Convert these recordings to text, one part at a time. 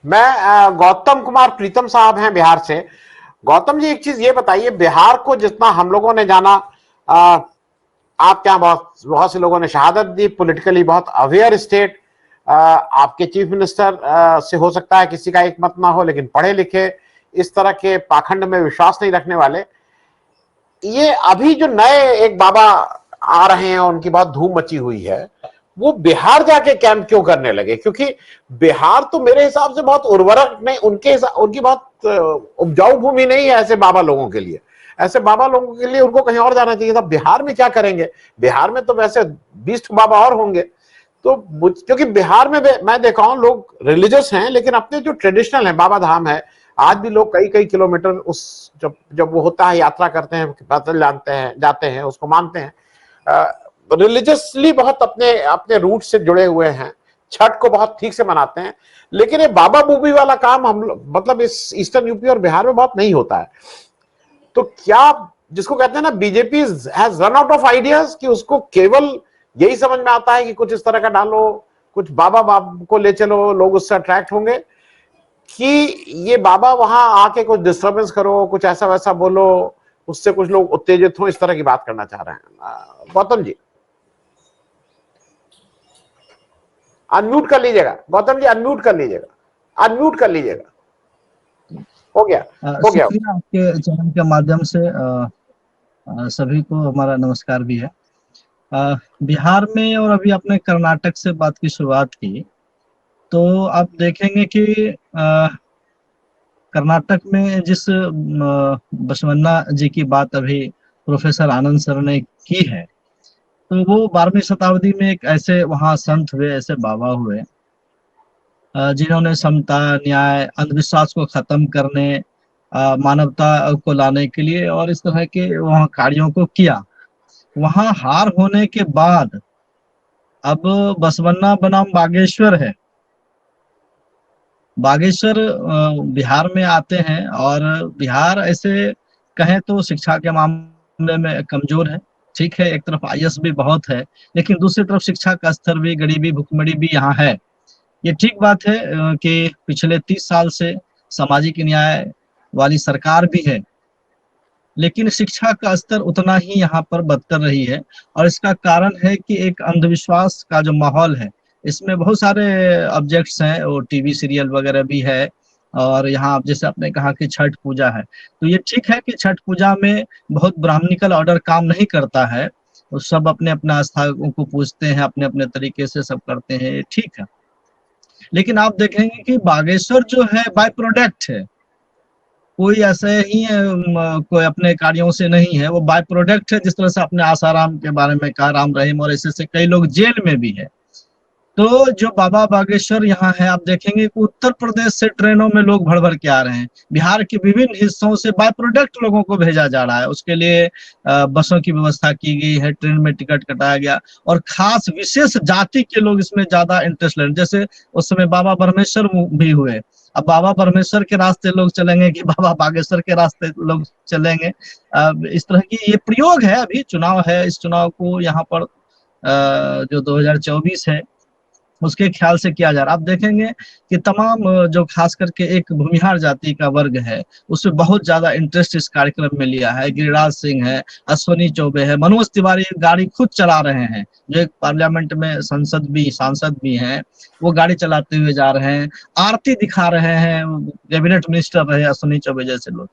मैं गौतम कुमार प्रीतम साहब हैं बिहार से। गौतम जी, एक चीज ये बताइए, बिहार को जितना हम लोगों ने जाना, आपके यहाँ बहुत बहुत से लोगों ने शहादत दी, पॉलिटिकली बहुत अवेयर स्टेट, आपके चीफ मिनिस्टर से हो सकता है किसी का एक मत ना हो, लेकिन पढ़े लिखे, इस तरह के पाखंड में विश्वास नहीं रखने वाले। ये अभी जो नए एक बाबा आ रहे हैं, उनकी बहुत धूम मची हुई है, वो बिहार जाके कैंप क्यों करने लगे? क्योंकि बिहार तो मेरे हिसाब से बहुत उर्वरक नहीं, उनकी बहुत उपजाऊ भूमि नहीं है ऐसे बाबा लोगों के लिए। ऐसे बाबा लोगों के लिए उनको कहीं और जाना चाहिए था। बिहार में क्या करेंगे? बिहार में तो वैसे 20 बाबा और होंगे। तो क्योंकि बिहार में मैं देखा हूं, लोग रिलीजियस हैं, लेकिन अपने जो ट्रेडिशनल है, बाबा धाम है, आज भी लोग कई कई किलोमीटर उस जब जब वो होता है, यात्रा करते हैं, पैदल जाते हैं, उसको मानते हैं, रिलीजियसली बहुत अपने अपने रूट से जुड़े हुए हैं, छठ को बहुत ठीक से मनाते हैं। लेकिन ये बाबा बूबी वाला काम हम मतलब इस ईस्टर्न यूपी और बिहार में बहुत नहीं होता है। तो क्या, जिसको कहते हैं ना, BJP has run out of ideas, कि उसको केवल यही समझ में आता है कि कुछ इस तरह का डालो, कुछ बाबा बाबा को ले चलो, लोग उससे अट्रैक्ट होंगे, कि ये बाबा वहां आके कुछ डिस्टर्बेंस करो, कुछ ऐसा वैसा बोलो, उससे कुछ लोग उत्तेजित हो, इस तरह की बात करना चाह रहे हैं? गौतम जी अनम्यूट कर लीजिएगा। गौतम जी अनम्यूट कर लीजिएगा, अनम्यूट कर लीजिएगा। हो गया, हो गया। शुक्रिया, आपके चैनल के माध्यम से सभी को हमारा नमस्कार भी है। बिहार में और अभी आपने कर्नाटक से बात की शुरुआत की, तो आप देखेंगे कि कर्नाटक में जिस बसवन्ना जी की बात अभी प्रोफेसर आनंद सर ने की है, तो वो 12वीं शताब्दी में एक ऐसे वहाँ संत हुए, ऐसे बाबा हुए जिन्होंने समता, न्याय, अंधविश्वास को खत्म करने, मानवता को लाने के लिए और इस तरह के वहाँ कार्यों को किया। वहाँ हार होने के बाद अब बसवन्ना बनाम बागेश्वर है। बागेश्वर बिहार में आते हैं और बिहार ऐसे कहें तो शिक्षा के मामले में कमजोर है। ठीक है, एक तरफ आईएएस भी बहुत है, लेकिन दूसरी तरफ शिक्षा का स्तर भी, गरीबी, भुखमरी भी यहाँ है। ये ठीक बात है कि पिछले 30 साल से सामाजिक न्याय वाली सरकार भी है, लेकिन शिक्षा का स्तर उतना ही यहाँ पर बदतर रही है। और इसका कारण है कि एक अंधविश्वास का जो माहौल है, इसमें बहुत सारे ऑब्जेक्ट्स हैं, और टीवी सीरियल वगैरह भी है। और यहाँ जैसे आपने कहा कि छठ पूजा है, तो ये ठीक है कि छठ पूजा में बहुत ब्राह्मणिकल ऑर्डर काम नहीं करता है, तो सब अपने अपने आस्था को पूजते हैं, अपने अपने तरीके से सब करते हैं, ठीक है। लेकिन आप देखेंगे कि बागेश्वर जो है बाय प्रोडक्ट है, कोई ऐसे ही कोई अपने कार्यों से नहीं है, वो बाय प्रोडक्ट है। जिस तरह से अपने आसाराम के बारे में कहा, राम रहीम और ऐसे कई लोग जेल में भी है। तो जो बाबा बागेश्वर यहाँ है, आप देखेंगे कि उत्तर प्रदेश से ट्रेनों में लोग भर भर के आ रहे हैं, बिहार के विभिन्न हिस्सों से बाय प्रोडक्ट लोगों को भेजा जा रहा है। उसके लिए बसों की व्यवस्था की गई है, ट्रेन में टिकट कटाया गया, और खास विशेष जाति के लोग इसमें ज्यादा इंटरेस्ट ले रहे हैं। जैसे उस समय बाबा परमेश्वर भी हुए, अब बाबा परमेश्वर के रास्ते लोग चलेंगे कि बाबा बागेश्वर के रास्ते लोग चलेंगे? इस तरह की ये प्रयोग है। अभी चुनाव है, इस चुनाव को यहाँ पर जो 2024 है उसके ख्याल से किया जा रहा है। आप देखेंगे कि तमाम जो खास करके एक भूमिहार जाति का वर्ग है, उसमें बहुत ज्यादा इंटरेस्ट इस कार्यक्रम में लिया है। गिरिराज सिंह है, अश्वनी चौबे है, मनोज तिवारी गाड़ी खुद चला रहे हैं, जो एक पार्लियामेंट में सांसद भी हैं, वो गाड़ी चलाते हुए जा रहे हैं, आरती दिखा रहे हैं, कैबिनेट मिनिस्टर रहे अश्वनी चौबे जैसे लोग।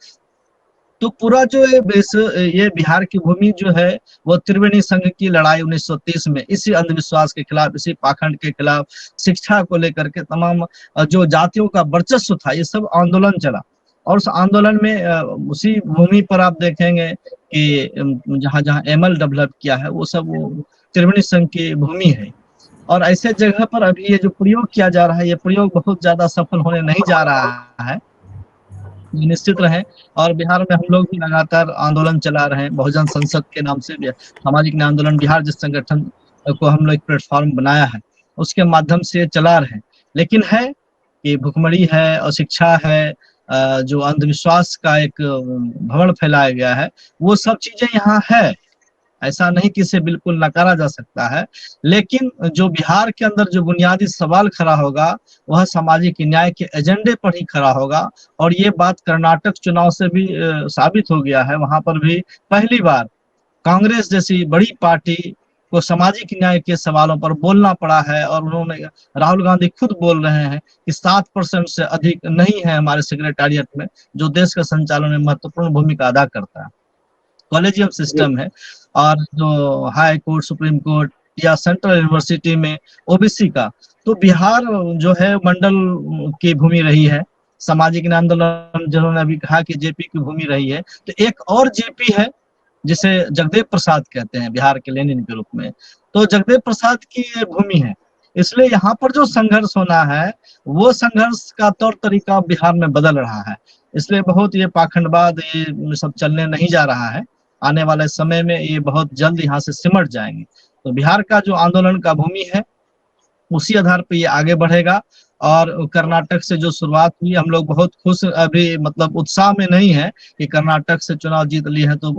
तो पूरा जो ये बिहार की भूमि जो है, वो त्रिवेणी संघ की लड़ाई 1930 में इसी अंधविश्वास के खिलाफ, इसी पाखंड के खिलाफ, शिक्षा को लेकर के तमाम जो जातियों का वर्चस्व था, ये सब आंदोलन चला। और उस आंदोलन में उसी भूमि पर आप देखेंगे कि जहां जहां एमएल डेवलप किया है, वो सब वो त्रिवेणी संघ की भूमि है। और ऐसे जगह पर अभी ये जो प्रयोग किया जा रहा है, ये प्रयोग बहुत ज्यादा सफल होने नहीं जा रहा है, निश्चित रहे। और बिहार में हम लोग भी लगातार आंदोलन चला रहे हैं, बहुजन संसद के नाम से सामाजिक न्याय आंदोलन बिहार जिस संगठन को हम लोग एक प्लेटफॉर्म बनाया है, उसके माध्यम से चला रहे हैं। लेकिन है कि भुखमरी है, अशिक्षा है, जो अंधविश्वास का एक भ्रमण फैलाया गया है, वो सब चीजें यहाँ है। ऐसा नहीं कि इसे बिल्कुल नकारा जा सकता है, लेकिन जो बिहार के अंदर जो बुनियादी सवाल खड़ा होगा वह सामाजिक न्याय के एजेंडे पर ही खड़ा होगा। और ये बात कर्नाटक चुनाव से भी साबित हो गया है। वहां पर भी पहली बार कांग्रेस जैसी बड़ी पार्टी को सामाजिक न्याय के सवालों पर बोलना पड़ा है, और उन्होंने, राहुल गांधी खुद बोल रहे हैं कि 7% से अधिक नहीं है हमारे सेक्रेटारिएट में, जो देश का संचालन में महत्वपूर्ण भूमिका अदा करता है। कॉलेजियम सिस्टम है, और जो हाई कोर्ट, सुप्रीम कोर्ट या सेंट्रल यूनिवर्सिटी में ओबीसी का, तो बिहार जो है मंडल की भूमि रही है। सामाजिक न्याय आंदोलन जिन्होंने अभी कहा कि जेपी की भूमि रही है, तो एक और जेपी है जिसे जगदेव प्रसाद कहते हैं, बिहार के लेनिन के रूप में। तो जगदेव प्रसाद की ये भूमि है, इसलिए यहाँ पर जो संघर्ष होना है वो संघर्ष का तौर तरीका बिहार में बदल रहा है। इसलिए बहुत ये पाखंडवाद ये सब चलने नहीं जा रहा है। आने वाले समय में ये बहुत जल्द यहाँ से सिमट जाएंगे। तो बिहार का जो आंदोलन का भूमि है उसी आधार पर ये आगे बढ़ेगा। और कर्नाटक से जो शुरुआत हुई, हम लोग बहुत खुश, अभी मतलब उत्साह में नहीं है कि कर्नाटक से चुनाव जीत ली है तो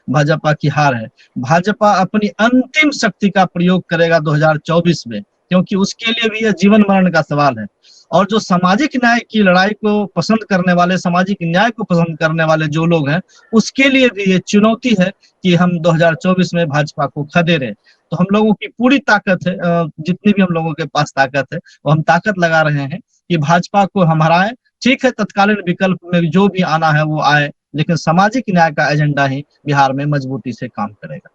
भाजपा की हार है। भाजपा अपनी अंतिम शक्ति का प्रयोग करेगा 2024 में, क्योंकि उसके लिए भी यह जीवन मरण का सवाल है। और जो सामाजिक न्याय की लड़ाई को पसंद करने वाले, सामाजिक न्याय को पसंद करने वाले जो लोग हैं, उसके लिए भी ये चुनौती है कि हम 2024 में भाजपा को खदेड़े। तो हम लोगों की पूरी ताकत है, जितनी भी हम लोगों के पास ताकत है वो हम ताकत लगा रहे हैं कि भाजपा को हम हराएं। ठीक है, तत्कालीन विकल्प में जो भी आना है वो आए, लेकिन सामाजिक न्याय का एजेंडा ही बिहार में मजबूती से काम करेगा।